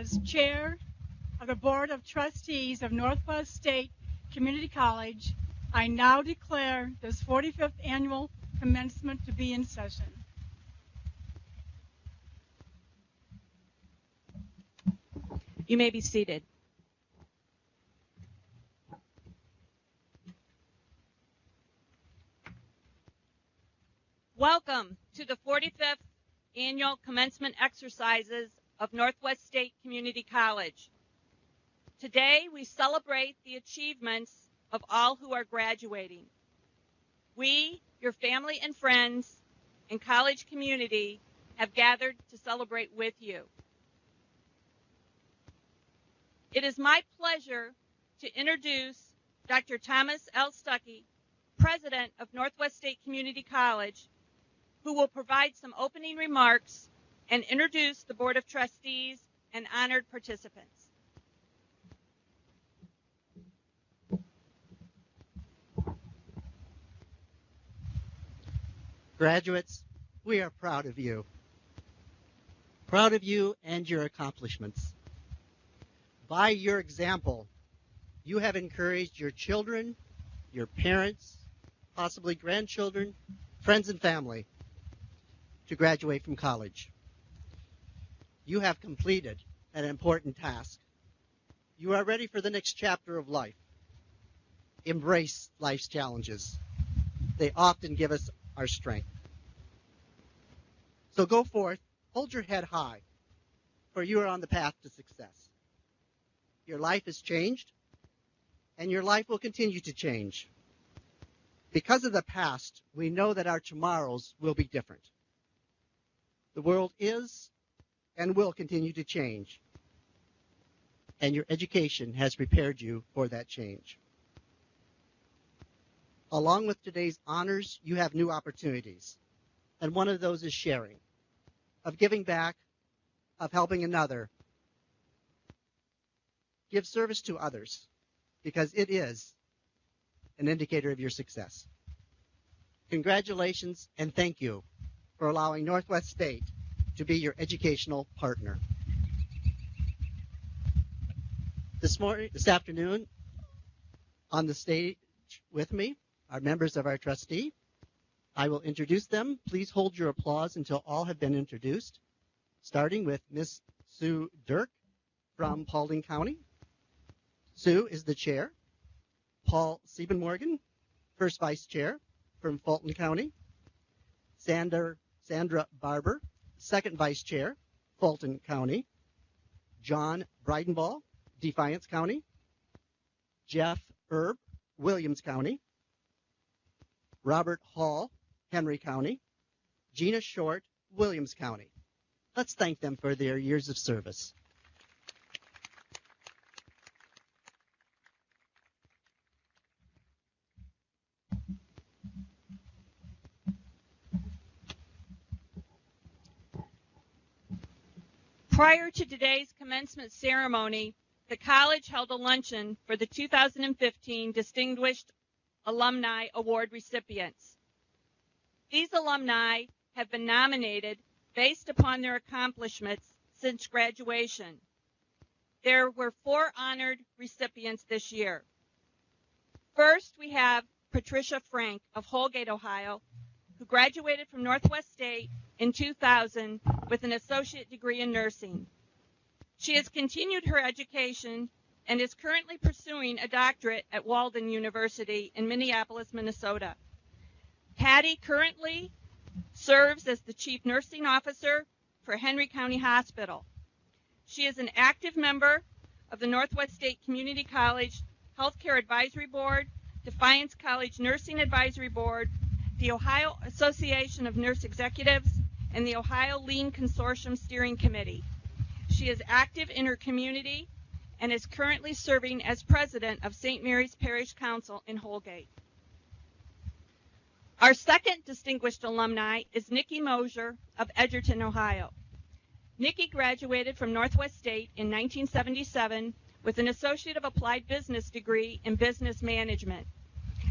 as Chair of the Board of Trustees of Northwest State Community College, I now declare this 45th Annual Commencement to be in session. You may be seated. Welcome to the 45th Annual Commencement Exercises of Northwest State Community College. Today we celebrate the achievements of all who are graduating. We, your family and friends, and college community have gathered to celebrate with you. It is my pleasure to introduce Dr. Thomas L. Stuckey, President of Northwest State Community College, who will provide some opening remarks and introduce the Board of Trustees and honored participants. Graduates, we are proud of you. Proud of you and your accomplishments. By your example, you have encouraged your children, your parents, possibly grandchildren, friends and family to graduate from college. You have completed an important task. You are ready for the next chapter of life. Embrace life's challenges. They often give us our strength. So go forth, hold your head high, for you are on the path to success. Your life has changed, and your life will continue to change. Because of the past, we know that our tomorrows will be different. The world is and will continue to change, and your education has prepared you for that change. Along with today's honors, you have new opportunities, and one of those is sharing, of giving back, of helping another. Give service to others, because it is an indicator of your success. Congratulations and thank you for allowing Northwest State to be your educational partner. This afternoon, on the stage with me are members of our trustee. I will introduce them. Please hold your applause until all have been introduced, starting with Ms. Sue Dirk from Paulding County. Sue is the chair. Paul Siebenmorgen, first vice chair from Fulton County. Sandra Barber, second vice chair, Fulton County. John Breidenball, Defiance County. Jeff Erb, Williams County. Robert Hall, Henry County. Gina Short, Williams County. Let's thank them for their years of service. Prior to today's commencement ceremony, the college held a luncheon for the 2015 Distinguished Alumni Award recipients. These alumni have been nominated based upon their accomplishments since graduation. There were 4 honored recipients this year. First, we have Patricia Frank of Holgate, Ohio, who graduated from Northwest State in 2000 with an associate degree in nursing. She has continued her education and is currently pursuing a doctorate at Walden University in Minneapolis, Minnesota. Patty currently serves as the Chief Nursing Officer for Henry County Hospital. She is an active member of the Northwest State Community College Healthcare Advisory Board, Defiance College Nursing Advisory Board, the Ohio Association of Nurse Executives, and the Ohio Lean Consortium Steering Committee. She is active in her community and is currently serving as president of St. Mary's Parish Council in Holgate. Our second distinguished alumni is Nikki Mosier of Edgerton, Ohio. Nikki graduated from Northwest State in 1977 with an Associate of Applied Business degree in Business Management.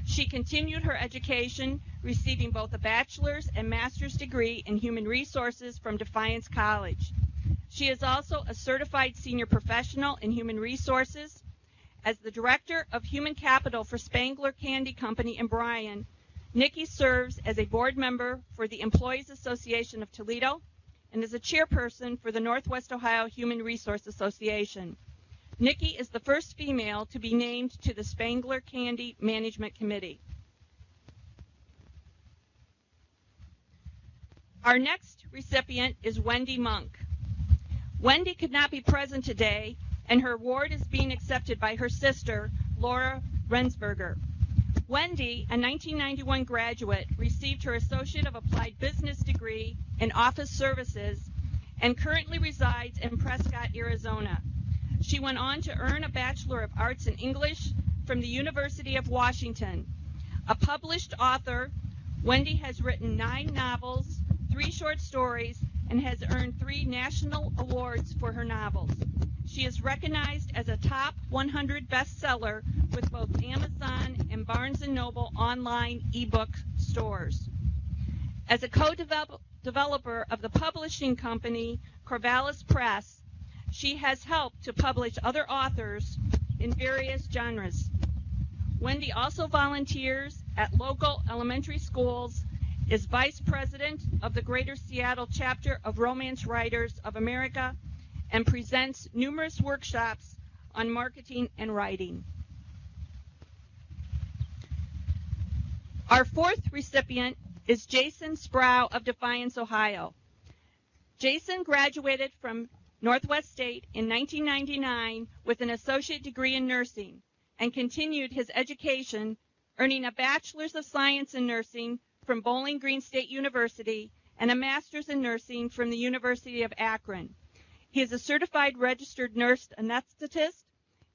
She continued her education, receiving both a bachelor's and master's degree in human resources from Defiance College. She is also a certified senior professional in human resources. As the Director of Human Capital for Spangler Candy Company in Bryan, Nikki serves as a board member for the Employees Association of Toledo and is a chairperson for the Northwest Ohio Human Resource Association. Nikki is the first female to be named to the Spangler Candy Management Committee. Our next recipient is Wendy Monk. Wendy could not be present today, and her award is being accepted by her sister, Laura Rensberger. Wendy, a 1991 graduate, received her Associate of Applied Business degree in Office Services and currently resides in Prescott, Arizona. She went on to earn a Bachelor of Arts in English from the University of Washington. A published author, Wendy has written 9 novels, 3 short stories, and has earned 3 national awards for her novels. She is recognized as a top 100 bestseller with both Amazon and Barnes & Noble online ebook stores. As a co-developer of the publishing company Corvallis Press, she has helped to publish other authors in various genres. Wendy also volunteers at local elementary schools, is Vice President of the Greater Seattle chapter of Romance Writers of America, and presents numerous workshops on marketing and writing. Our 4th recipient is Jason Sproul of Defiance, Ohio. Jason graduated from Northwest State in 1999 with an associate degree in nursing and continued his education, earning a Bachelor's of Science in Nursing from Bowling Green State University and a Master's in Nursing from the University of Akron. He is a certified registered nurse anesthetist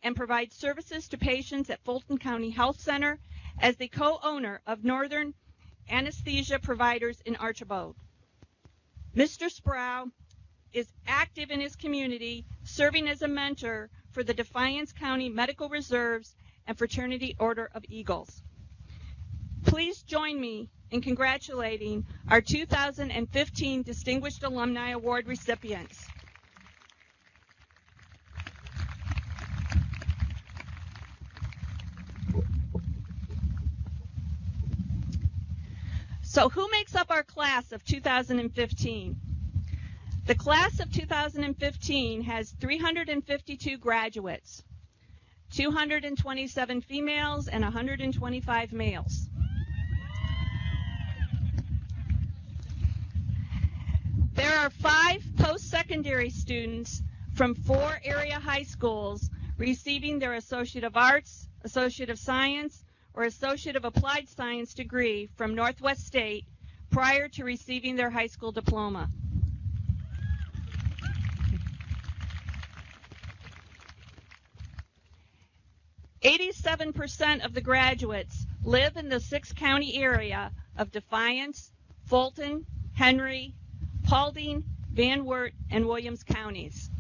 and provides services to patients at Fulton County Health Center as the co-owner of Northern Anesthesia Providers in Archibald. Mr. Sproul is active in his community, serving as a mentor for the Defiance County Medical Reserves and Fraternity Order of Eagles. Please join me in congratulating our 2015 Distinguished Alumni Award recipients. So who makes up our class of 2015? The class of 2015 has 352 graduates, 227 females and 125 males. There are 5 post-secondary students from 4 area high schools receiving their Associate of Arts, Associate of Science, or Associate of Applied Science degree from Northwest State prior to receiving their high school diploma. %87 of the graduates live in the 6-county area of Defiance, Fulton, Henry, Paulding, Van Wert, and Williams counties.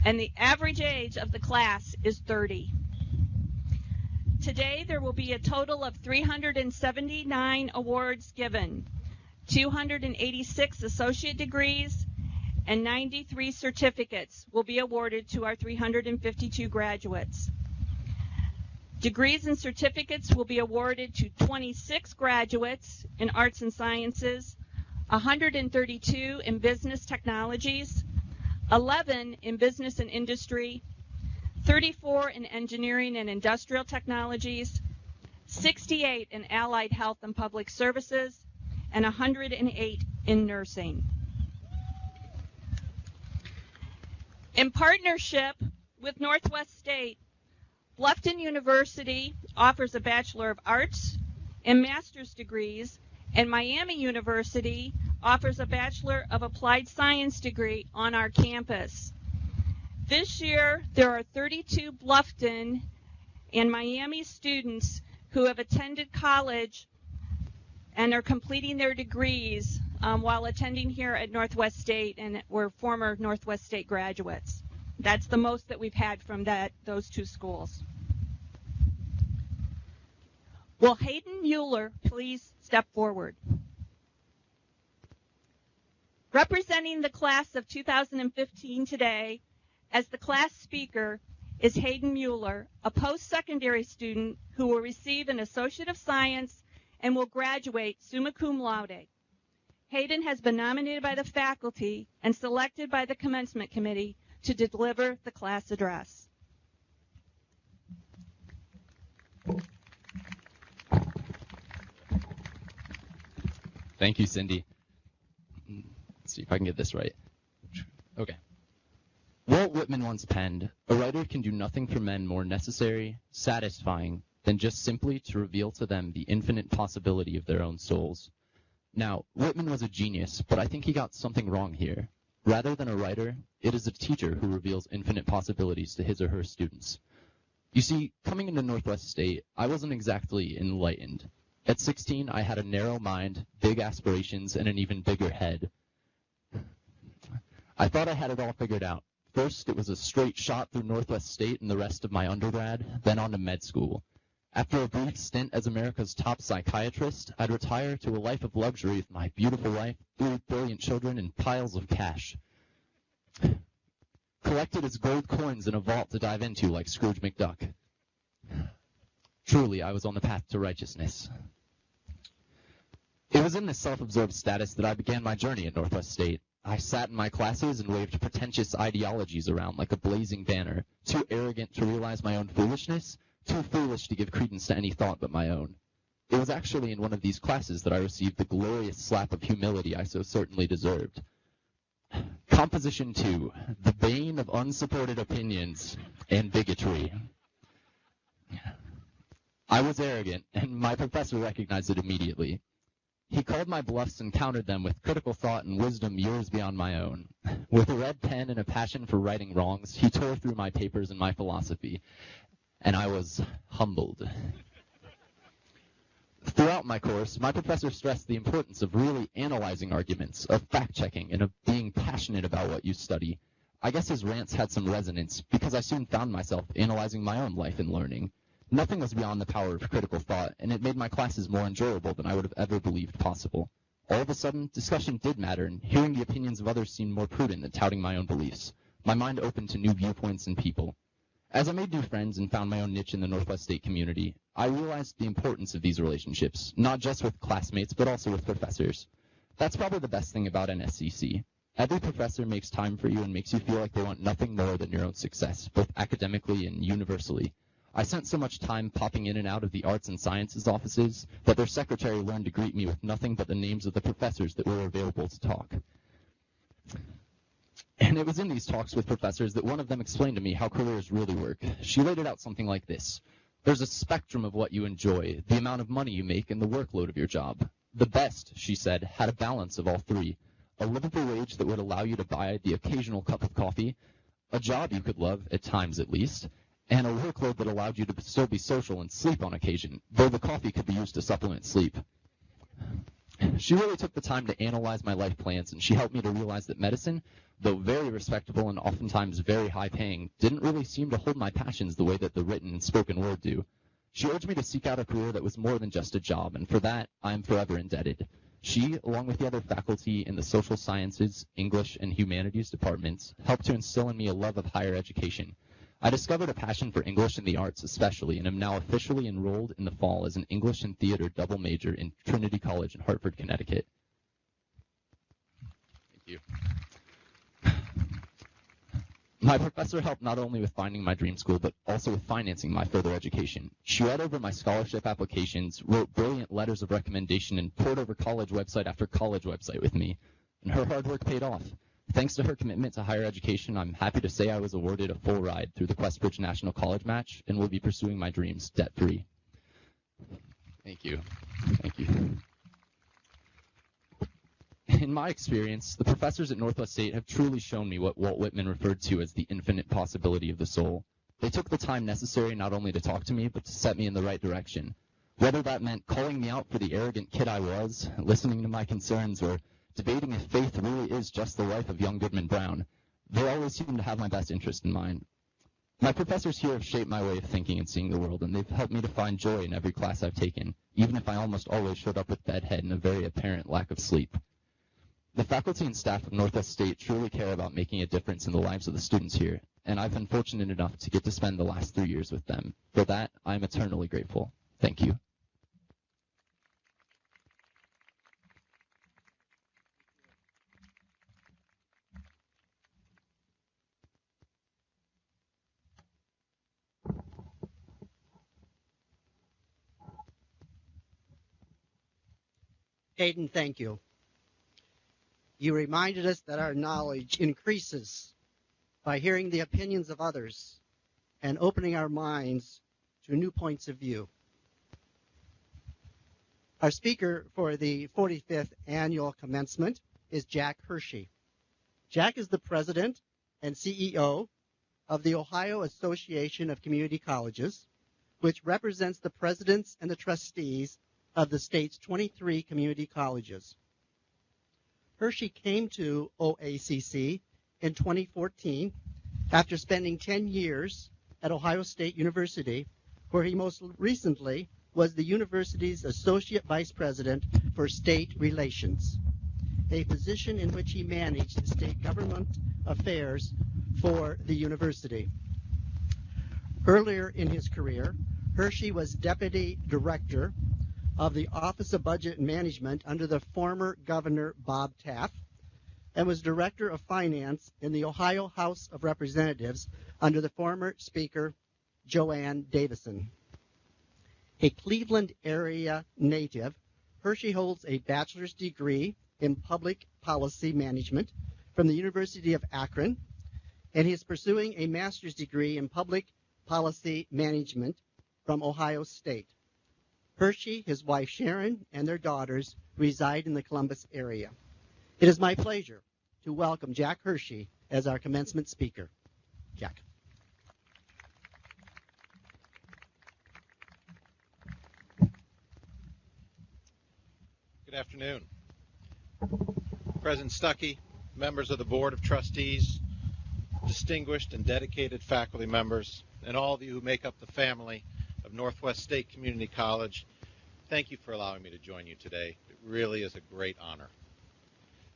And the average age of the class is 30. Today there will be a total of 379 awards given, 286 associate degrees, and 93 certificates will be awarded to our 352 graduates. Degrees and certificates will be awarded to 26 graduates in arts and sciences, 132 in business technologies, 11 in business and industry, 34 in engineering and industrial technologies, 68 in allied health and public services, and 108 in nursing. In partnership with Northwest State, Bluffton University offers a Bachelor of Arts and Master's degrees, and Miami University offers a Bachelor of Applied Science degree on our campus. This year, there are 32 Bluffton and Miami students who have attended college and are completing their degrees while attending here at Northwest State, and were former Northwest State graduates. That's the most that we've had from those 2 schools. Will Hayden Mueller please step forward? Representing the class of 2015 today as the class speaker is Hayden Mueller, a post-secondary student who will receive an Associate of Science and will graduate summa cum laude. Hayden has been nominated by the faculty and selected by the Commencement Committee to deliver the class address. Thank you, Cindy. Let's see if I can get this right. Okay. Walt Whitman once penned, "A writer can do nothing for men more necessary, satisfying, than just simply to reveal to them the infinite possibility of their own souls." Now, Whitman was a genius, but I think he got something wrong here. Rather than a writer, it is a teacher who reveals infinite possibilities to his or her students. You see, coming into Northwest State, I wasn't exactly enlightened. At 16, I had a narrow mind, big aspirations, and an even bigger head. I thought I had it all figured out. First, it was a straight shot through Northwest State and the rest of my undergrad, then on to med school. After a brief stint as America's top psychiatrist, I'd retire to a life of luxury with my beautiful wife, 3 brilliant children, and piles of cash. Collected as gold coins in a vault to dive into like Scrooge McDuck. Truly, I was on the path to righteousness. It was in this self-absorbed status that I began my journey at Northwest State. I sat in my classes and waved pretentious ideologies around like a blazing banner, too arrogant to realize my own foolishness, too foolish to give credence to any thought but my own. It was actually in one of these classes that I received the glorious slap of humility I so certainly deserved. Composition 2, the bane of unsupported opinions and bigotry. I was arrogant, and my professor recognized it immediately. He called my bluffs and countered them with critical thought and wisdom years beyond my own. With a red pen and a passion for righting wrongs, he tore through my papers and my philosophy, and I was humbled. Throughout my course, my professor stressed the importance of really analyzing arguments, of fact-checking, and of being passionate about what you study. I guess his rants had some resonance, because I soon found myself analyzing my own life and learning. Nothing was beyond the power of critical thought, and it made my classes more enjoyable than I would have ever believed possible. All of a sudden, discussion did matter, and hearing the opinions of others seemed more prudent than touting my own beliefs. My mind opened to new viewpoints and people. As I made new friends and found my own niche in the Northwest State community, I realized the importance of these relationships, not just with classmates, but also with professors. That's probably the best thing about NSCC. Every professor makes time for you and makes you feel like they want nothing more than your own success, both academically and universally. I spent so much time popping in and out of the arts and sciences offices that their secretary learned to greet me with nothing but the names of the professors that were available to talk. And it was in these talks with professors that one of them explained to me how careers really work. She laid it out something like this. There's a spectrum of what you enjoy, the amount of money you make, and the workload of your job. The best, she said, had a balance of all three. A livable wage that would allow you to buy the occasional cup of coffee, a job you could love, at times at least, and a workload that allowed you to still be social and sleep on occasion, though the coffee could be used to supplement sleep. She really took the time to analyze my life plans, and she helped me to realize that medicine, though very respectable and oftentimes very high-paying, didn't really seem to hold my passions the way that the written and spoken word do. She urged me to seek out a career that was more than just a job, and for that, I am forever indebted. She, along with the other faculty in the social sciences, English, and humanities departments, helped to instill in me a love of higher education. I discovered a passion for English and the arts especially, and am now officially enrolled in the fall as an English and theater double major in Trinity College in Hartford, Connecticut. Thank you. My professor helped not only with finding my dream school, but also with financing my further education. She read over my scholarship applications, wrote brilliant letters of recommendation, and pored over college website after college website with me. And her hard work paid off. Thanks to her commitment to higher education, I'm happy to say I was awarded a full ride through the Questbridge National College match and will be pursuing my dreams debt-free. Thank you. Thank you. In my experience, the professors at Northwest State have truly shown me what Walt Whitman referred to as the infinite possibility of the soul. They took the time necessary not only to talk to me, but to set me in the right direction. Whether that meant calling me out for the arrogant kid I was, listening to my concerns, or debating if faith really is just the life of young Goodman Brown, they always seem to have my best interest in mind. My professors here have shaped my way of thinking and seeing the world, and they've helped me to find joy in every class I've taken, even if I almost always showed up with bedhead and a very apparent lack of sleep. The faculty and staff of Northwest State truly care about making a difference in the lives of the students here, and I've been fortunate enough to get to spend the last 3 years with them. For that, I'm eternally grateful. Thank you. Hayden, thank you. You reminded us that our knowledge increases by hearing the opinions of others and opening our minds to new points of view. Our speaker for the 45th annual commencement is Jack Hershey. Jack is the president and CEO of the Ohio Association of Community Colleges, which represents the presidents and the trustees of the state's 23 community colleges. Hershey came to OACC in 2014 after spending 10 years at Ohio State University, where he most recently was the university's Associate Vice President for State Relations, a position in which he managed state government affairs for the university. Earlier in his career, Hershey was Deputy Director of the Office of Budget and Management under the former Governor Bob Taft, and was Director of Finance in the Ohio House of Representatives under the former Speaker Joanne Davison. A Cleveland area native, Hershey holds a bachelor's degree in public policy management from the University of Akron, and he is pursuing a master's degree in public policy management from Ohio State. Hershey, his wife Sharon, and their daughters reside in the Columbus area. It is my pleasure to welcome Jack Hershey as our commencement speaker. Jack. Good afternoon. President Stuckey, members of the Board of Trustees, distinguished and dedicated faculty members, and all of you who make up the family of Northwest State Community College, thank you for allowing me to join you today. It really is a great honor.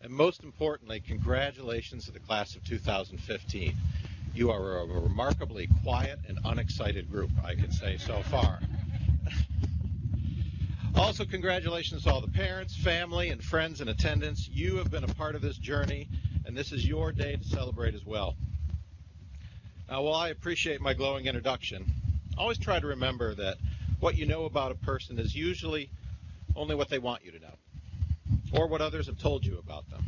And most importantly, congratulations to the class of 2015. You are a remarkably quiet and unexcited group, I can say so far. Also, congratulations to all the parents, family, and friends in attendance. You have been a part of this journey, and this is your day to celebrate as well. Now, while I appreciate my glowing introduction, always try to remember that what you know about a person is usually only what they want you to know, or what others have told you about them.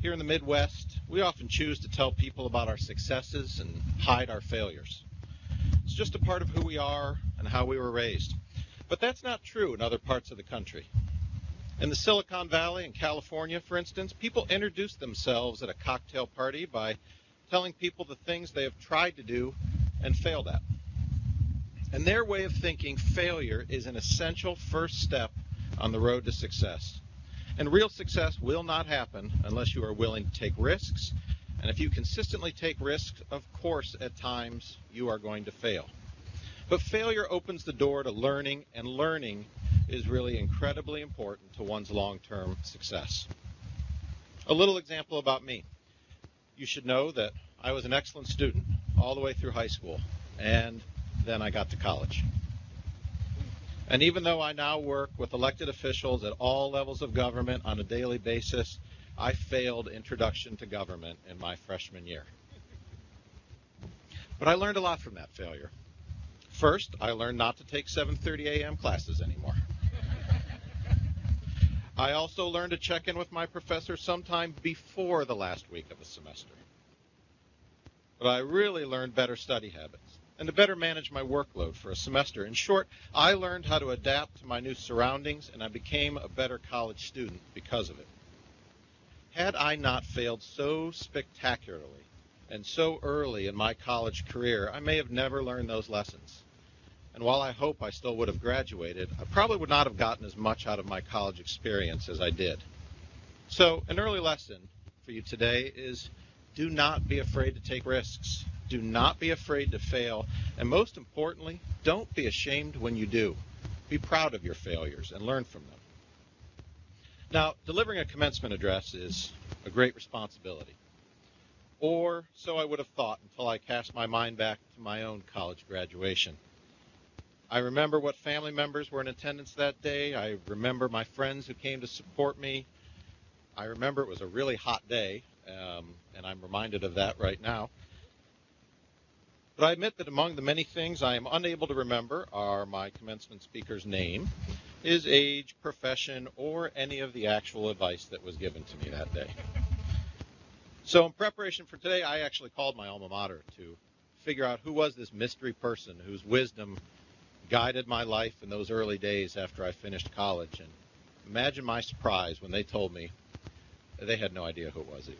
Here in the Midwest, we often choose to tell people about our successes and hide our failures. It's just a part of who we are and how we were raised. But that's not true in other parts of the country. In the Silicon Valley in California, for instance, people introduce themselves at a cocktail party by telling people the things they have tried to do and failed at. And their way of thinking, failure is an essential first step on the road to success. And real success will not happen unless you are willing to take risks. And if you consistently take risks, of course, at times you are going to fail. But failure opens the door to learning, and learning is really incredibly important to one's long-term success. A little example about me. You should know that I was an excellent student all the way through high school, and then I got to college. And even though I now work with elected officials at all levels of government on a daily basis, I failed Introduction to Government in my freshman year. But I learned a lot from that failure. First, I learned not to take 7:30 a.m. classes anymore. I also learned to check in with my professor sometime before the last week of a semester. But I really learned better study habits and to better manage my workload for a semester. In short, I learned how to adapt to my new surroundings, and I became a better college student because of it. Had I not failed so spectacularly and so early in my college career, I may have never learned those lessons. And while I hope I still would have graduated, I probably would not have gotten as much out of my college experience as I did. So an early lesson for you today is do not be afraid to take risks. Do not be afraid to fail. And most importantly, don't be ashamed when you do. Be proud of your failures and learn from them. Now, delivering a commencement address is a great responsibility. Or so I would have thought until I cast my mind back to my own college graduation. I remember what family members were in attendance that day. I remember my friends who came to support me. I remember it was a really hot day, and I'm reminded of that right now. But I admit that among the many things I am unable to remember are my commencement speaker's name, his age, profession, or any of the actual advice that was given to me that day. So in preparation for today, I actually called my alma mater to figure out who was this mystery person whose wisdom guided my life in those early days after I finished college. And imagine my surprise when they told me they had no idea who it was either.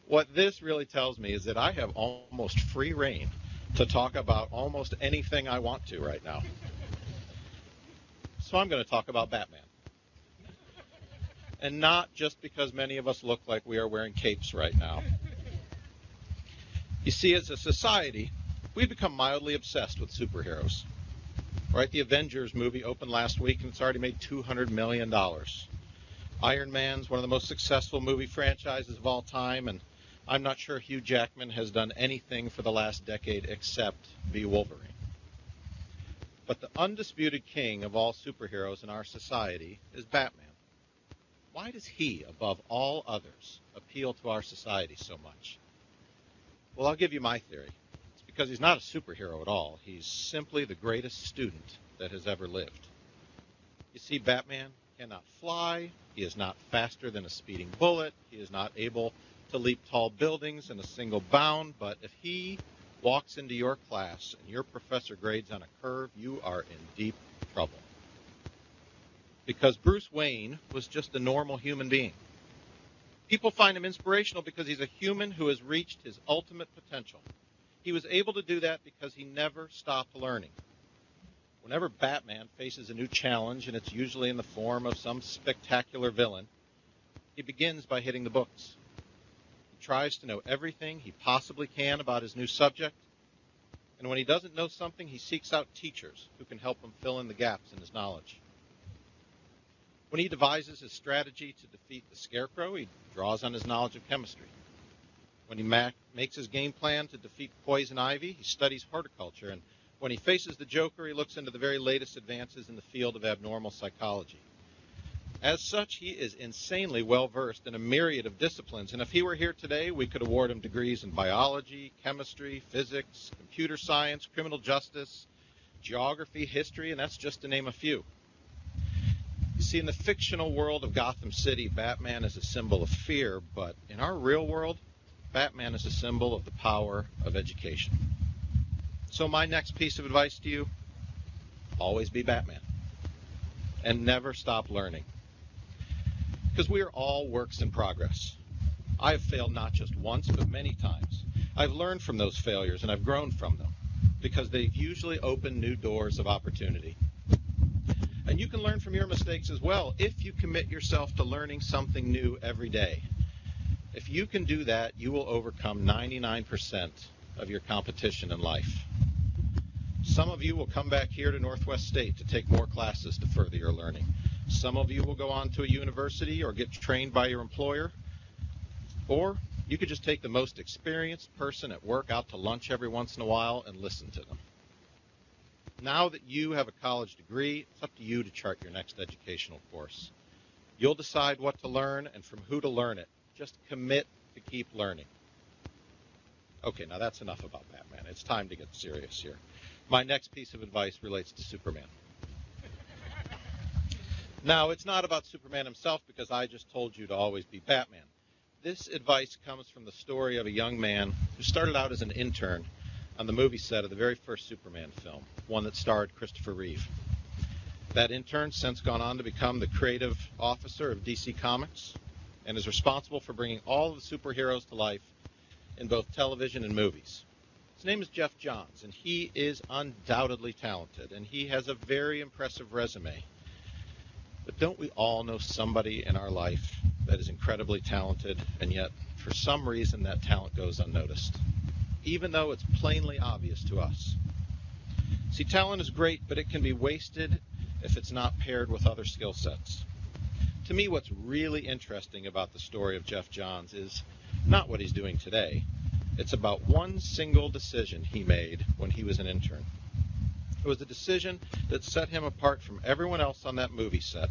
What this really tells me is that I have almost free reign to talk about almost anything I want to right now. So I'm going to talk about Batman. And not just because many of us look like we are wearing capes right now. You see, as a society, we've become mildly obsessed with superheroes. Right? The Avengers movie opened last week and it's already made $200 million. Iron Man's one of the most successful movie franchises of all time, and I'm not sure Hugh Jackman has done anything for the last decade except be Wolverine. But the undisputed king of all superheroes in our society is Batman. Why does he, above all others, appeal to our society so much? Well, I'll give you my theory. It's because he's not a superhero at all. He's simply the greatest student that has ever lived. You see, Batman cannot fly. He is not faster than a speeding bullet. He is not able to leap tall buildings in a single bound. But if he walks into your class and your professor grades on a curve, you are in deep trouble. Because Bruce Wayne was just a normal human being. People find him inspirational because he's a human who has reached his ultimate potential. He was able to do that because he never stopped learning. Whenever Batman faces a new challenge, and it's usually in the form of some spectacular villain, he begins by hitting the books. He tries to know everything he possibly can about his new subject, and when he doesn't know something, he seeks out teachers who can help him fill in the gaps in his knowledge. When he devises his strategy to defeat the Scarecrow, he draws on his knowledge of chemistry. When he makes his game plan to defeat Poison Ivy, he studies horticulture. And when he faces the Joker, he looks into the very latest advances in the field of abnormal psychology. As such, he is insanely well-versed in a myriad of disciplines. And if he were here today, we could award him degrees in biology, chemistry, physics, computer science, criminal justice, geography, history, and that's just to name a few. You see, in the fictional world of Gotham City, Batman is a symbol of fear, but in our real world, Batman is a symbol of the power of education. So my next piece of advice to you, always be Batman. And never stop learning. Because we are all works in progress. I have failed not just once, but many times. I've learned from those failures, and I've grown from them, because they've usually opened new doors of opportunity. And you can learn from your mistakes as well if you commit yourself to learning something new every day. If you can do that, you will overcome 99% of your competition in life. Some of you will come back here to Northwest State to take more classes to further your learning. Some of you will go on to a university or get trained by your employer. Or you could just take the most experienced person at work out to lunch every once in a while and listen to them. Now that you have a college degree, it's up to you to chart your next educational course. You'll decide what to learn and from who to learn it. Just commit to keep learning. Okay, now that's enough about Batman. It's time to get serious here. My next piece of advice relates to Superman. Now, it's not about Superman himself because I just told you to always be Batman. This advice comes from the story of a young man who started out as an intern on the movie set of the very first Superman film, one that starred Christopher Reeve. That intern's since gone on to become the creative officer of DC Comics and is responsible for bringing all of the superheroes to life in both television and movies. His name is Jeff Johns, and he is undoubtedly talented, and he has a very impressive resume. But don't we all know somebody in our life that is incredibly talented, and yet for some reason that talent goes unnoticed, even though it's plainly obvious to us? See, talent is great, but it can be wasted if it's not paired with other skill sets. To me, what's really interesting about the story of Jeff Johns is not what he's doing today. It's about one single decision he made when he was an intern. It was a decision that set him apart from everyone else on that movie set.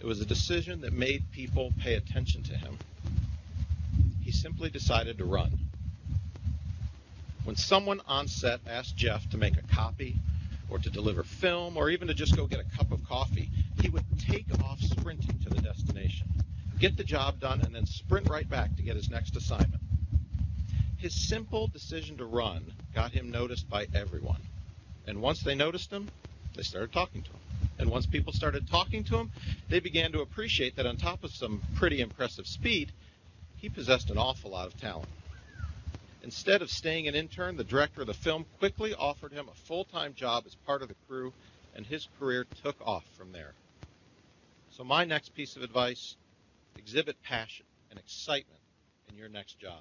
It was a decision that made people pay attention to him. He simply decided to run. When someone on set asked Jeff to make a copy or to deliver film or even to just go get a cup of coffee, he would take off sprinting to the destination, get the job done, and then sprint right back to get his next assignment. His simple decision to run got him noticed by everyone. And once they noticed him, they started talking to him. And once people started talking to him, they began to appreciate that on top of some pretty impressive speed, he possessed an awful lot of talent. Instead of staying an intern, the director of the film quickly offered him a full-time job as part of the crew, and his career took off from there. So my next piece of advice, exhibit passion and excitement in your next job.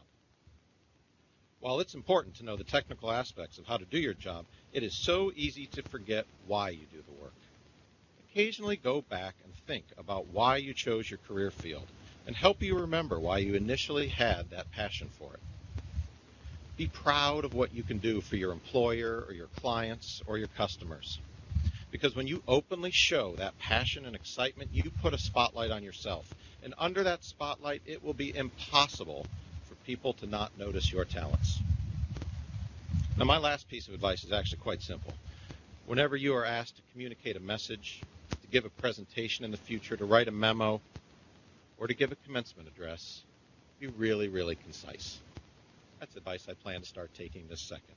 While it's important to know the technical aspects of how to do your job, it is so easy to forget why you do the work. Occasionally go back and think about why you chose your career field and help you remember why you initially had that passion for it. Be proud of what you can do for your employer or your clients or your customers. Because when you openly show that passion and excitement, you put a spotlight on yourself. And under that spotlight, it will be impossible for people to not notice your talents. Now, my last piece of advice is actually quite simple. Whenever you are asked to communicate a message, to give a presentation in the future, to write a memo, or to give a commencement address, be really, really concise. That's advice I plan to start taking this second.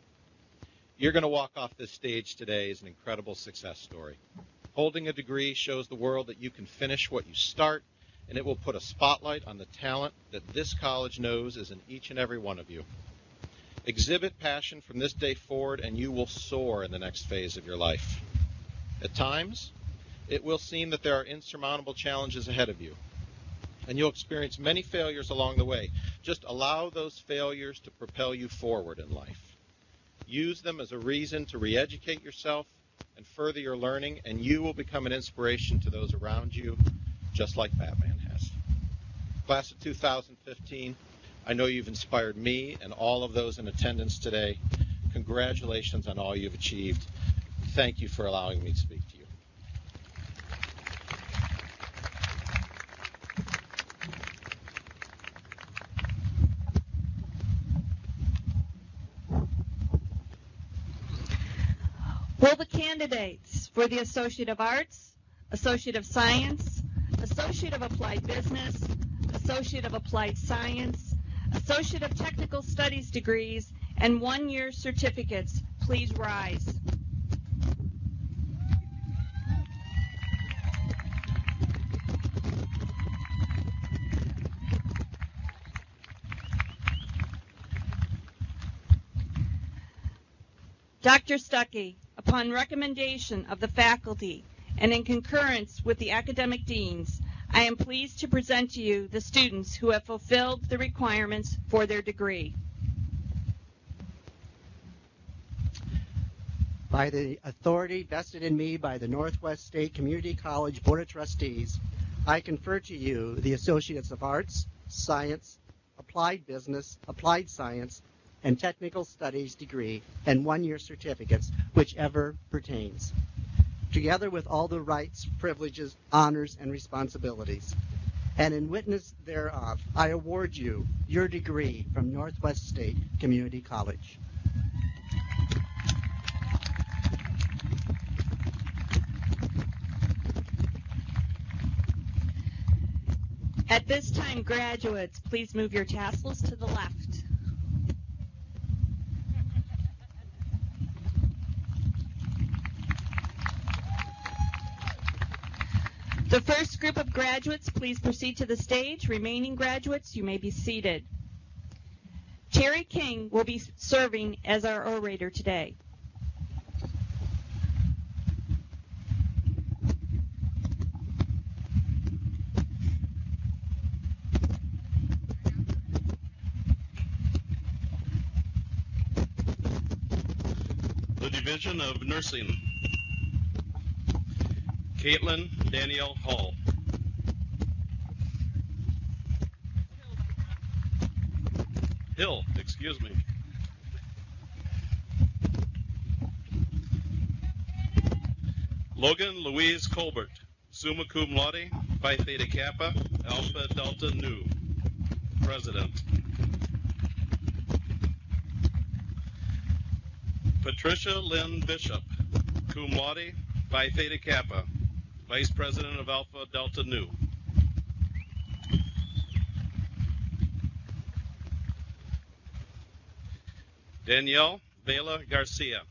You're going to walk off this stage today as an incredible success story. Holding a degree shows the world that you can finish what you start, and it will put a spotlight on the talent that this college knows is in each and every one of you. Exhibit passion from this day forward, and you will soar in the next phase of your life. At times, it will seem that there are insurmountable challenges ahead of you, and you'll experience many failures along the way. Just allow those failures to propel you forward in life. Use them as a reason to re-educate yourself and further your learning, and you will become an inspiration to those around you, just like Batman has. Class of 2015, I know you've inspired me and all of those in attendance today. Congratulations on all you've achieved. Thank you for allowing me to speak to you. Will the candidates for the Associate of Arts, Associate of Science, Associate of Applied Business, Associate of Applied Science, Associate of Technical Studies degrees, and one-year certificates please rise? Dr. Stuckey, upon recommendation of the faculty and in concurrence with the academic deans, I am pleased to present to you the students who have fulfilled the requirements for their degree. By the authority vested in me by the Northwest State Community College Board of Trustees, I confer to you the Associates of Arts, Science, Applied Business, Applied Science, and Technical Studies degree and one-year certificates, whichever pertains, together with all the rights, privileges, honors, and responsibilities. And in witness thereof, I award you your degree from Northwest State Community College. At this time, graduates, please move your tassels to the left. The first group of graduates, please proceed to the stage. Remaining graduates, you may be seated. Terry King will be serving as our orator today. The Division of Nursing. Caitlin Danielle Hull. Hill, excuse me. Logan Louise Colbert, summa cum laude, Phi Theta Kappa, Alpha Delta Nu, President. Patricia Lynn Bishop, cum laude, Phi Theta Kappa, Vice President of Alpha Delta Nu. Danielle Vela Garcia.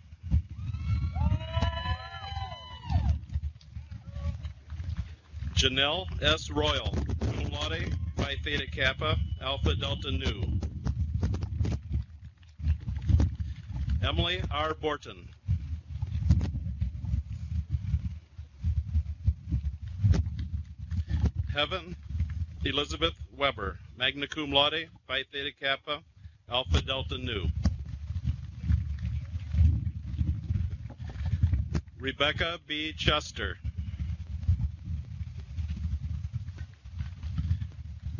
Janelle S. Royal, cum laude, Phi Theta Kappa, Alpha Delta Nu. Emily R. Borton. Heaven Elizabeth Weber, magna cum laude, Phi Theta Kappa, Alpha Delta Nu. Rebecca B. Chester.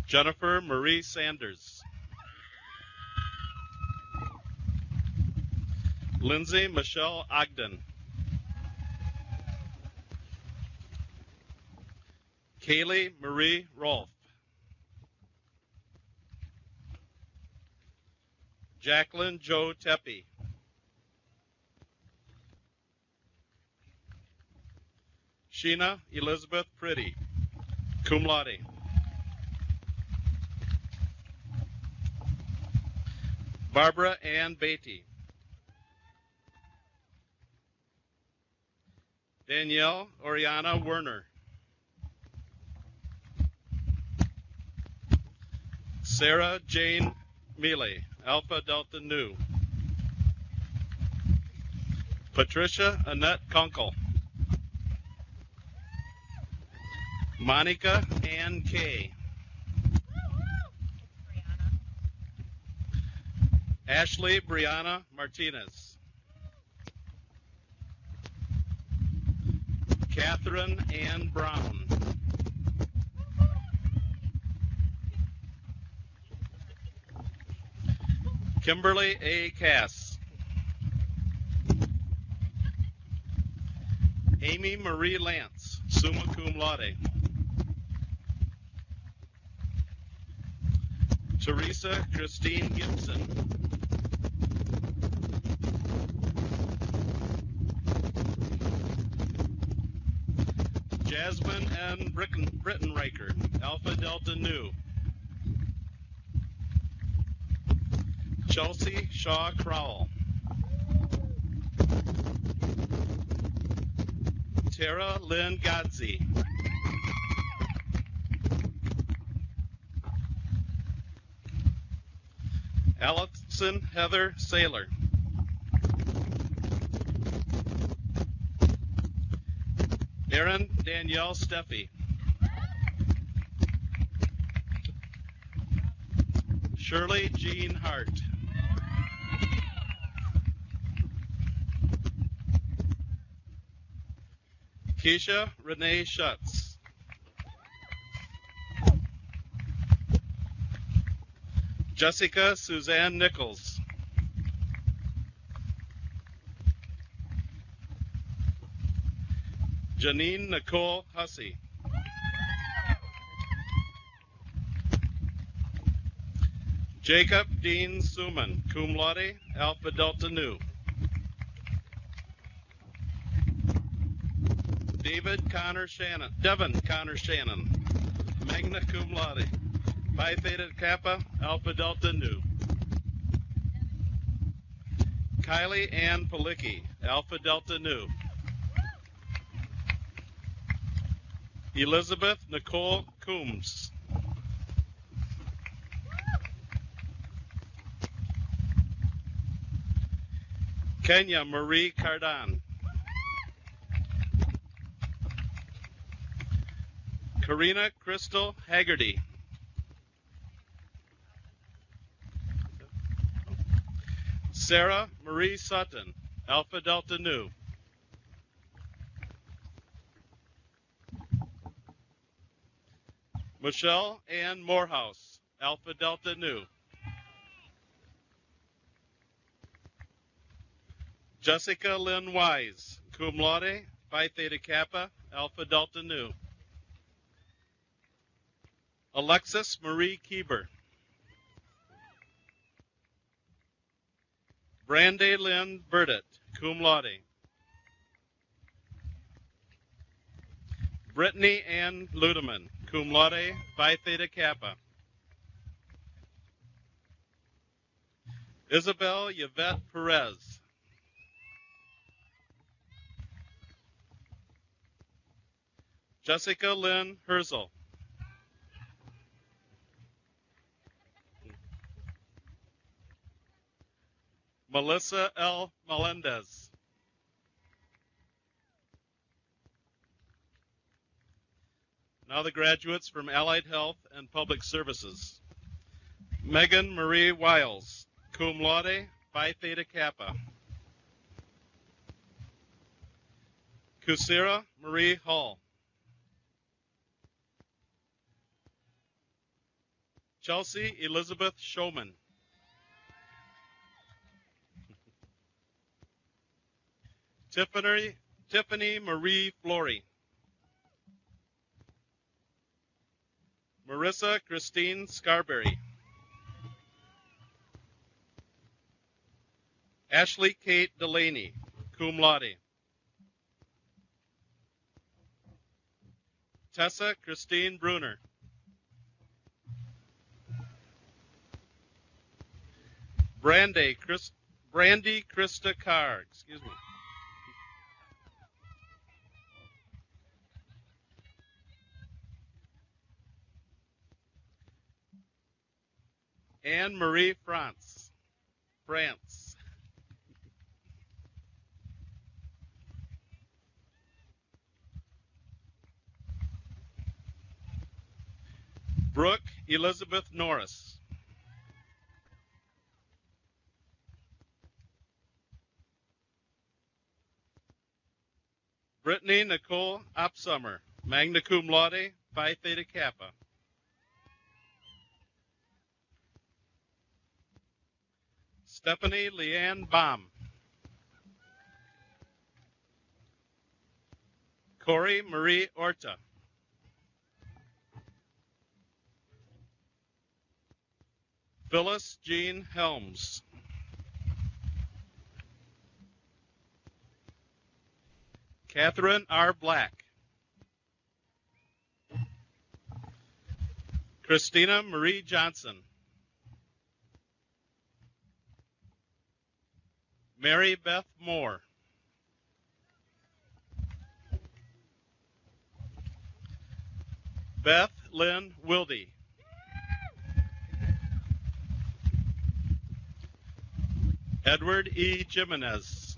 Jennifer Marie Sanders. Lindsay Michelle Ogden. Kaylee Marie Rolfe. Jacqueline Joe Tepe. Sheena Elizabeth Pretty, cum laude. Barbara Ann Beatty. Danielle Oriana Werner. Sarah Jane Mealy, Alpha Delta Nu. Patricia Annette Kunkel. Monica Ann Kay. Ashley Brianna Martinez. Catherine Ann Brown. Kimberly A. Cass. Amy Marie Lance, summa cum laude. Teresa Christine Gibson. Jasmine N. Brittenreicher, Alpha Delta Nu. Chelsea Shaw Crowell. Tara Lynn Godsey. Allison Heather Saylor. Erin Danielle Steffi. Shirley Jean Hart. Keisha Renee Schutz. Jessica Suzanne Nichols. Janine Nicole Hussey. Jacob Dean Suman, cum laude, Alpha Delta Nu. Devin Connor Shannon, magna cum laude, Phi Theta Kappa, Alpha Delta Nu. Kylie Ann Palicki, Alpha Delta Nu. Elizabeth Nicole Coombs. Kenya Marie Cardan. Karina Crystal Haggerty. Sarah Marie Sutton, Alpha Delta Nu. Michelle Ann Morehouse, Alpha Delta Nu. Jessica Lynn Wise, cum laude, Phi Theta Kappa, Alpha Delta Nu. Alexis Marie Kieber. Brandy Lynn Burdett, cum laude. Brittany Ann Ludeman, cum laude, Phi Theta Kappa. Isabel Yvette Perez. Jessica Lynn Herzl. Melissa L. Melendez. Now the graduates from Allied Health and Public Services. Megan Marie Wiles, cum laude, Phi Theta Kappa. Kusira Marie Hall. Chelsea Elizabeth Showman. Tiffany Marie Flory. Marissa Christine Scarberry. Ashley Kate Delaney, cum laude. Tessa Christine Bruner. Brandy Krista Carr, excuse me. Anne Marie France. Brooke Elizabeth Norris. Brittany Nicole Opsummer, magna cum laude, Phi Theta Kappa. Stephanie Leanne Baum. Corey Marie Orta. Phyllis Jean Helms. Catherine R. Black. Christina Marie Johnson. Mary Beth Moore. Beth Lynn Wilde. Edward E. Jimenez.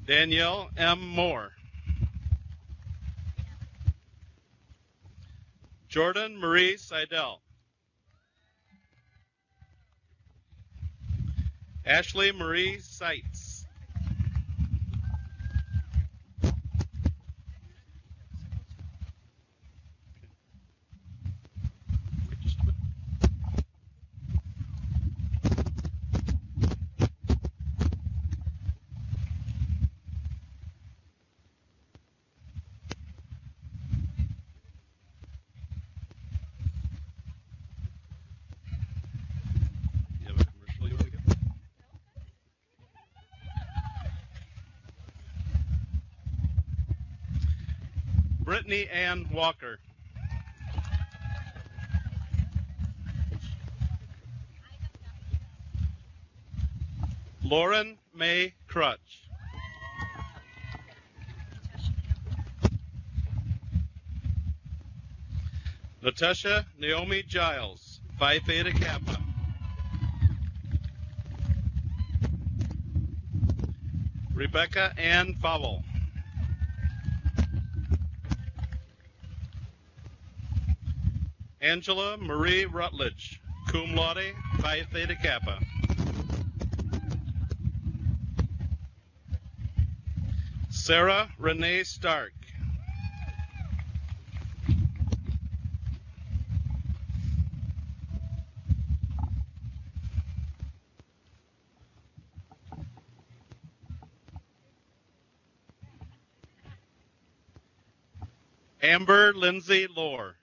Danielle M. Moore. Jordan Marie Seidel. Ashley Marie Seitz. Brittany Ann Walker. Lauren May Crutch. Natasha Naomi Giles, Phi Theta Kappa. Rebecca Ann Fowle. Angela Marie Rutledge, cum laude, Phi Theta Kappa. Sarah Renee Stark. Amber Lindsay Lohr.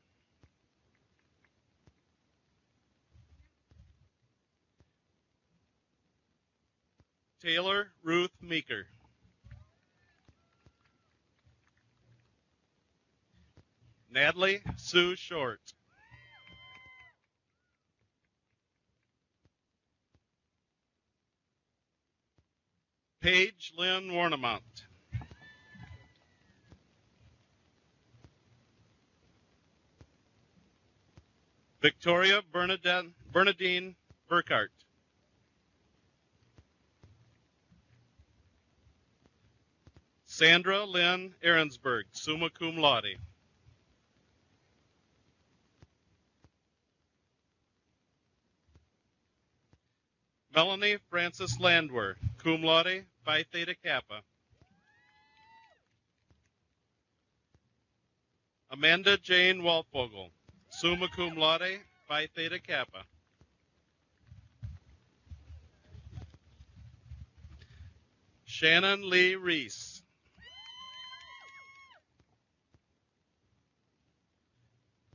Taylor Ruth Meeker. Natalie Sue Short. Paige Lynn Warnemont. Victoria Bernadine Burkhart. Sandra Lynn Ahrensberg, summa cum laude. Melanie Frances Landwer, cum laude, Phi Theta Kappa. Amanda Jane Waltfogel, summa cum laude, Phi Theta Kappa. Shannon Lee Reese.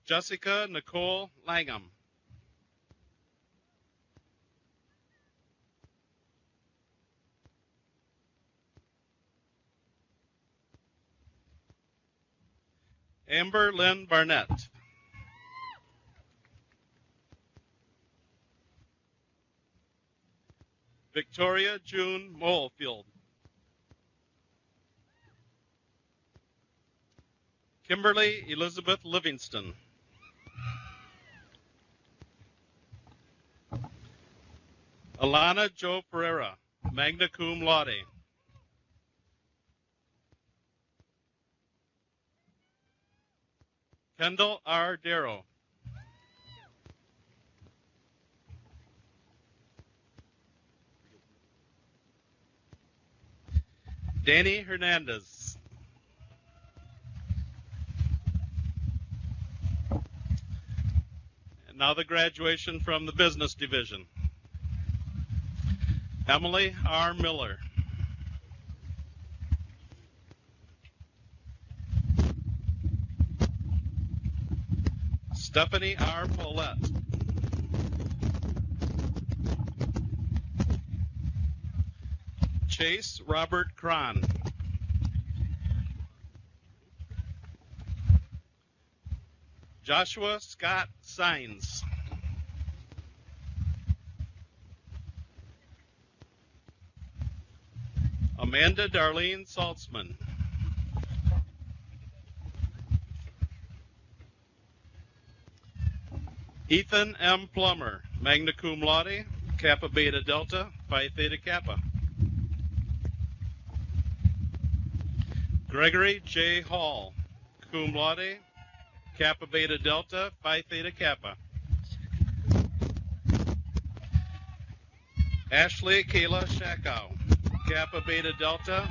Jessica Nicole Langham. Amber Lynn Barnett. Victoria June Molefield. Kimberly Elizabeth Livingston. Alana Jo Pereira, magna cum laude. Kendall R. Darrow. Danny Hernandez. And now the graduation from the business division. Emily R. Miller. Stephanie R. Paulette. Chase Robert Cron. Joshua Scott Sines. Amanda Darlene Saltzman. Ethan M. Plummer, magna cum laude, Kappa Beta Delta, Phi Theta Kappa. Gregory J. Hall, cum laude, Kappa Beta Delta, Phi Theta Kappa. Ashley Kayla Shakow, Kappa Beta Delta,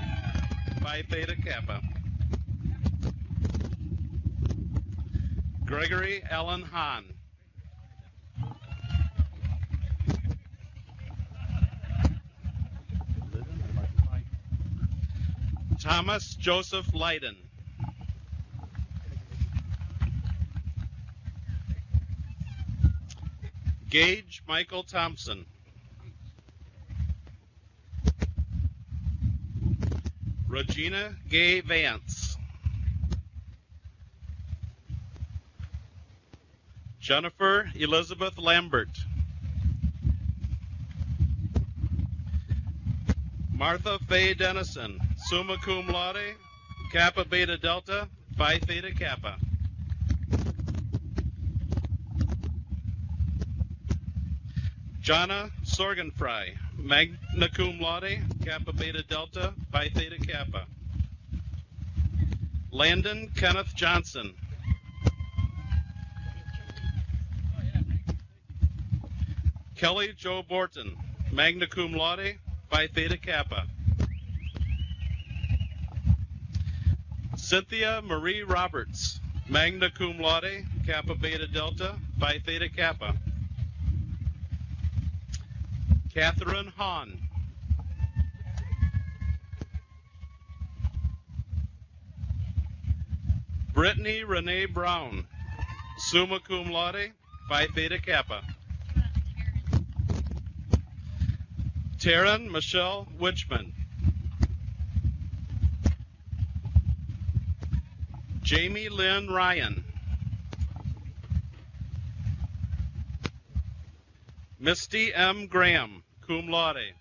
Phi Theta Kappa. Gregory Allen Hahn. Thomas Joseph Leiden. Gage Michael Thompson. Regina Gay Vance. Jennifer Elizabeth Lambert. Martha Faye Dennison, summa cum laude, Kappa Beta Delta, Phi Theta Kappa. Jonna Sorgenfrey, magna cum laude, Kappa Beta Delta, Phi Theta Kappa. Landon Kenneth Johnson. Kelly Joe Borton, magna cum laude, Phi Theta Kappa. Cynthia Marie Roberts, magna cum laude, Kappa Beta Delta, Phi Theta Kappa. Catherine Hahn. Brittany Renee Brown, summa cum laude, Phi Theta Kappa. Taryn Michelle Witchman. Jamie Lynn Ryan. Misty M. Graham, cum laude.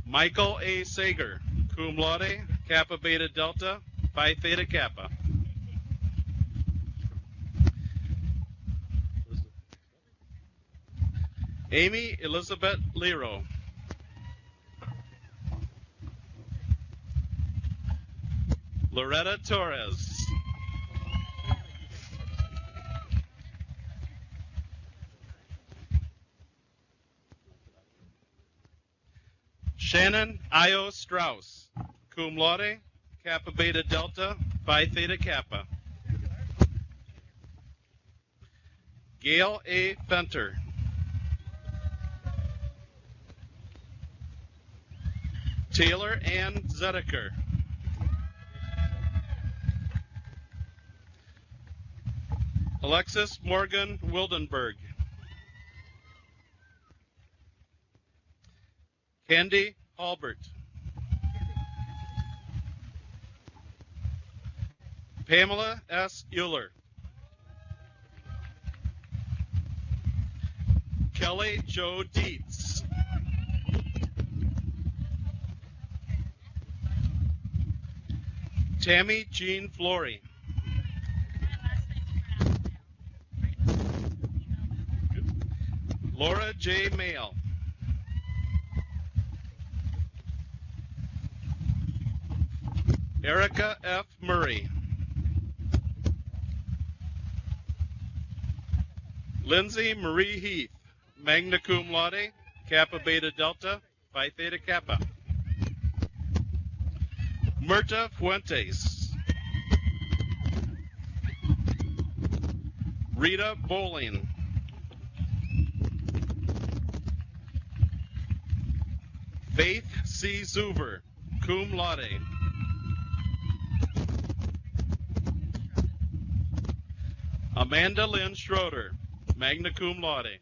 Michael A. Sager, cum laude, Kappa Beta Delta, Phi Theta Kappa. Amy Elizabeth Lero. Loretta Torres. Shannon Io Strauss, cum laude, Kappa Beta Delta, Phi Theta Kappa. Gail A. Fenter. Taylor Ann Zedeker. Alexis Morgan Wildenberg. Candy Halbert. Pamela S. Euler. Kelly Joe Dietz. Tammy Jean Flory. Laura J. Mail. Erica F. Murray. Lindsay Marie Heath, magna cum laude, Kappa Beta Delta, Phi Theta Kappa. Myrta Fuentes. Rita Bowling. Faith C. Zuver, cum laude. Amanda Lynn Schroeder, magna cum laude.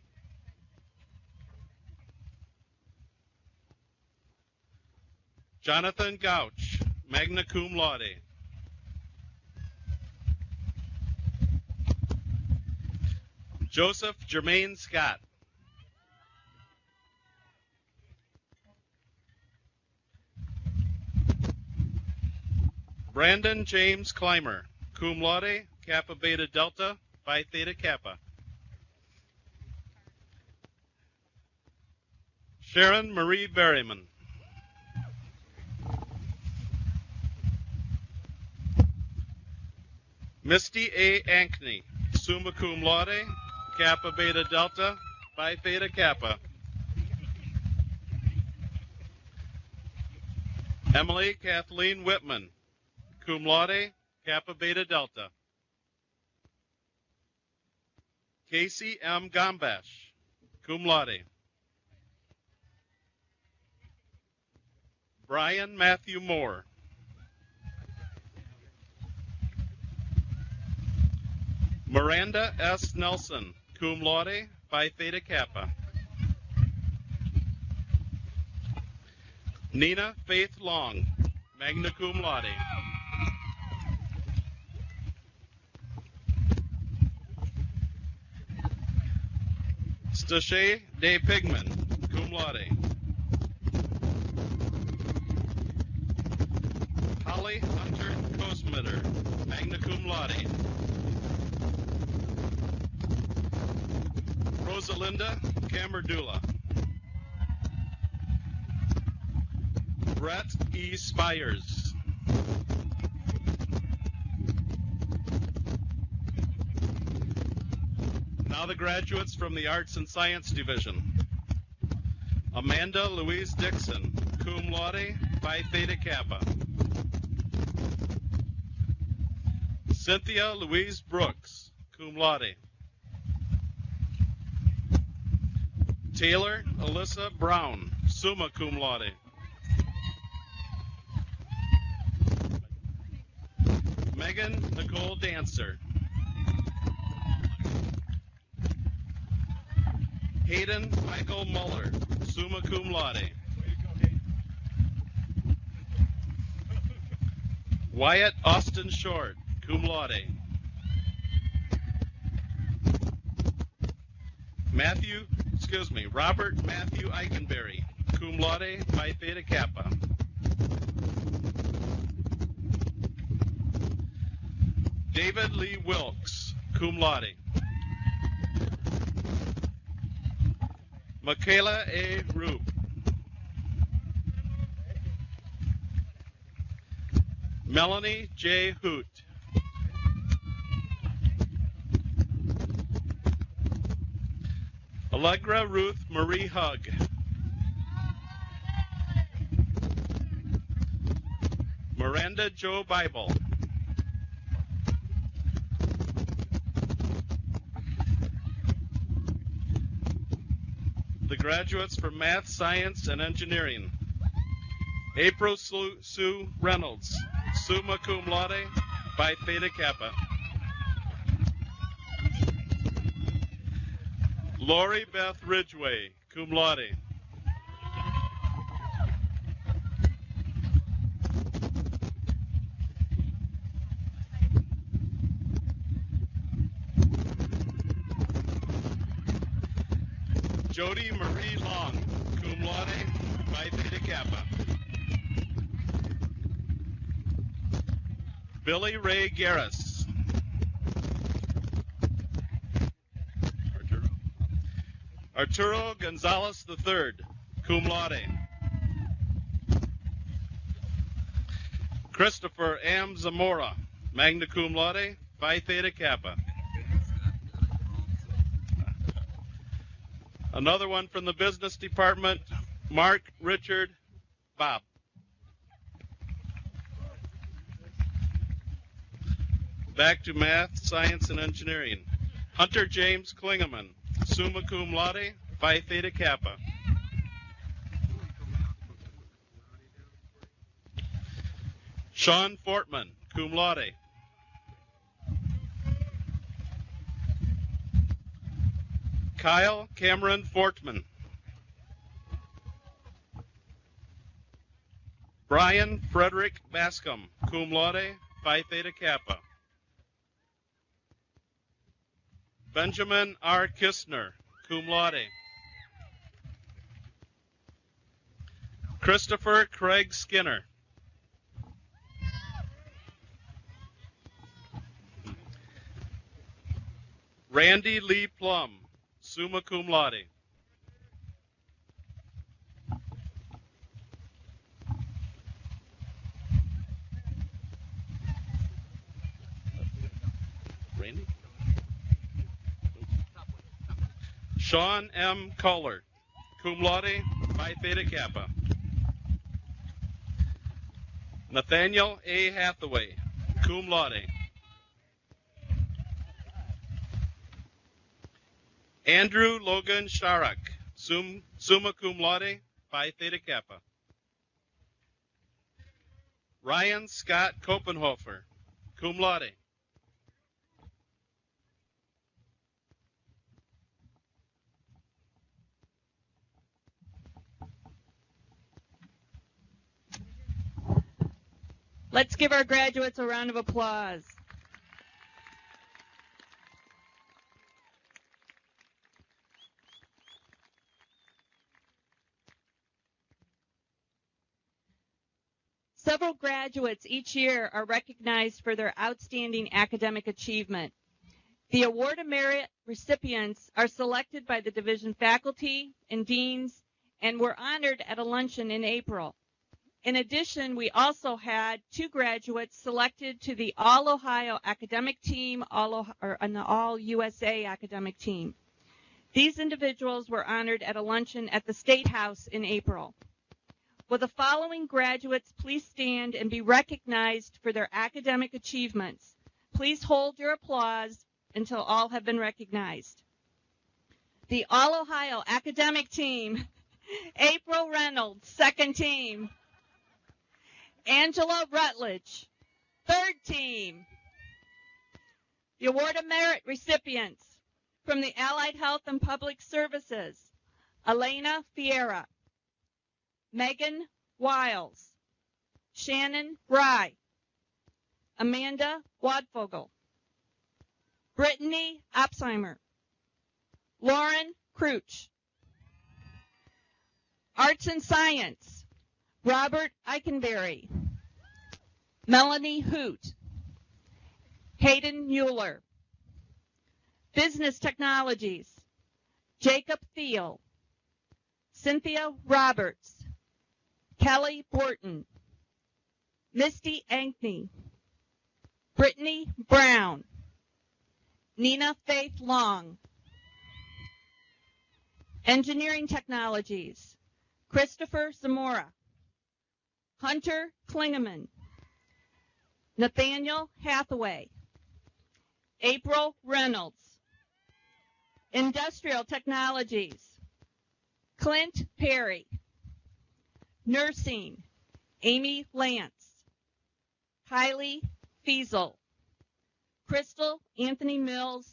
Jonathan Gouch, magna cum laude. Joseph Jermaine Scott. Brandon James Clymer, cum laude, Kappa Beta Delta, Phi Theta Kappa. Sharon Marie Berryman. Misty A. Ankney, summa cum laude, Kappa Beta Delta, Phi Theta Kappa. Emily Kathleen Whitman, cum laude, Kappa Beta Delta. Casey M. Gombash, cum laude. Brian Matthew Moore. Miranda S. Nelson, cum laude, Phi Theta Kappa. Nina Faith Long, magna cum laude. Stache De Pigman, cum laude. Holly Hunter Kosmitter, magna cum laude. Rosalinda Camerdula. Brett E. Spires. Now the graduates from the Arts and Science Division. Amanda Louise Dixon, cum laude, Phi Theta Kappa. Cynthia Louise Brooks, cum laude. Taylor Alyssa Brown, summa cum laude. Megan Nicole Dancer. Hayden Michael Muller, summa cum laude. Wyatt Austin Short, cum laude. Robert Matthew Eikenberry, cum laude, Phi Theta Kappa. David Lee Wilkes, cum laude. Michaela A. Roop. Melanie J. Hoot. Allegra Ruth Marie Hugg. Miranda Jo Bible. The graduates from Math, Science, and Engineering. April Sue Reynolds, summa cum laude, Phi Theta Kappa. Lori Beth Ridgway, cum laude. Jody Marie Long, cum laude, Phi Theta Kappa. Billy Ray Garris. Arturo Gonzalez III, cum laude. Christopher M. Zamora, magna cum laude, Phi Theta Kappa. Another one from the business department, Mark Richard Bob. Back to Math, Science, and Engineering. Hunter James Klingeman, summa cum laude, Phi Theta Kappa. Sean Fortman, cum laude. Kyle Cameron Fortman. Brian Frederick Bascom, cum laude, Phi Theta Kappa. Benjamin R. Kistner, cum laude. Christopher Craig Skinner. Randy Lee Plum, summa cum laude. Randy? Sean M. Collard, cum laude, Phi Theta Kappa. Nathaniel A. Hathaway, cum laude. Andrew Logan Sharak, summa cum laude, Phi Theta Kappa. Ryan Scott Kopenhofer, cum laude. Let's give our graduates a round of applause. Several graduates each year are recognized for their outstanding academic achievement. The Award of Merit recipients are selected by the division faculty and deans and were honored at a luncheon in April. In addition, we also had 2 graduates selected to the All-Ohio Academic Team and the All-USA Academic Team. These individuals were honored at a luncheon at the State House in April. Will the following graduates please stand and be recognized for their academic achievements? Please hold your applause until all have been recognized. The All-Ohio Academic Team, April Reynolds, second team. Angela Rutledge, Third team. The Award of Merit recipients from the Allied Health and Public Services, Elena Fiera, Megan Wiles, Shannon Rye, Amanda Wadfogel, Brittany Opsheimer, Lauren Crouch. Arts and Science, Robert Eikenberry, Melanie Hoot, Hayden Mueller. Business Technologies, Jacob Thiel, Cynthia Roberts, Kelly Borton, Misty Ankney, Brittany Brown, Nina Faith Long. Engineering Technologies, Christopher Zamora, Hunter Klingeman, Nathaniel Hathaway, April Reynolds. Industrial Technologies, Clint Perry. Nursing, Amy Lance, Kylie Fiesel, Crystal Anthony Mills,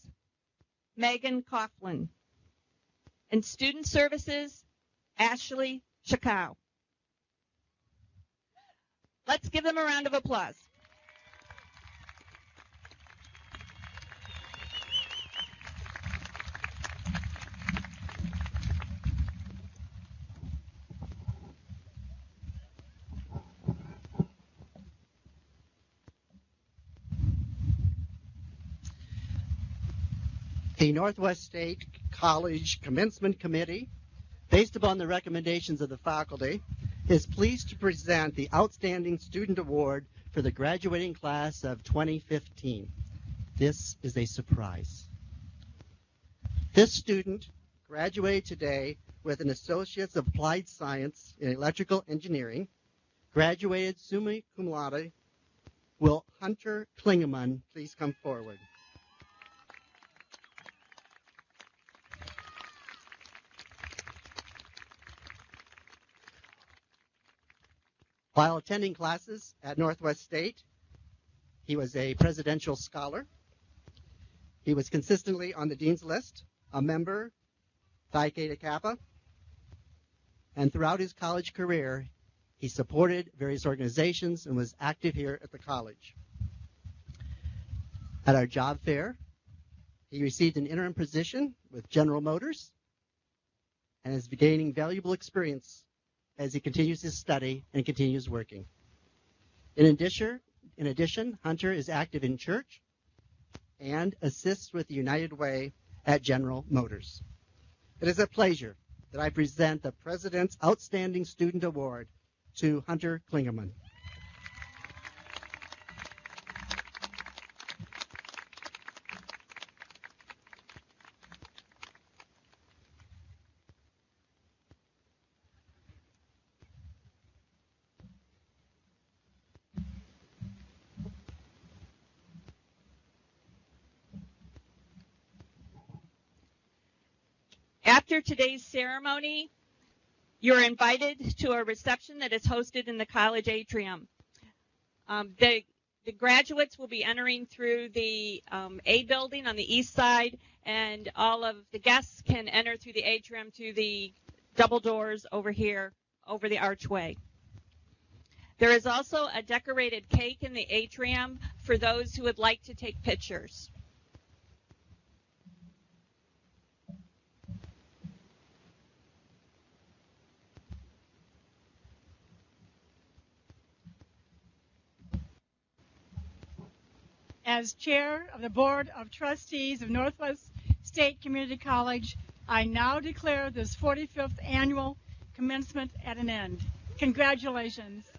Megan Coughlin. And Student Services, Ashley Chakow. Let's give them a round of applause. The Northwest State College Commencement Committee, based upon the recommendations of the faculty, is pleased to present the Outstanding Student Award for the graduating class of 2015. This is a surprise. This student graduated today with an Associate's of Applied Science in Electrical Engineering, graduated summa cum laude. Will Hunter Klingeman please come forward? While attending classes at Northwest State, he was a presidential scholar. He was consistently on the Dean's List, a member, Phi Theta Kappa, and throughout his college career, he supported various organizations and was active here at the college. At our job fair, he received an interim position with General Motors and is gaining valuable experience as he continues his study and continues working. In addition, Hunter is active in church and assists with the United Way at General Motors. It is a pleasure that I present the President's Outstanding Student Award to Hunter Klingeman. After today's ceremony, you're invited to a reception that is hosted in the college atrium. The graduates will be entering through the A building on the east side, and all of the guests can enter through the atrium through the double doors over here, over the archway. There is also a decorated cake in the atrium for those who would like to take pictures. As chair of the Board of Trustees of Northwest State Community College, I now declare this 45th annual commencement at an end. Congratulations.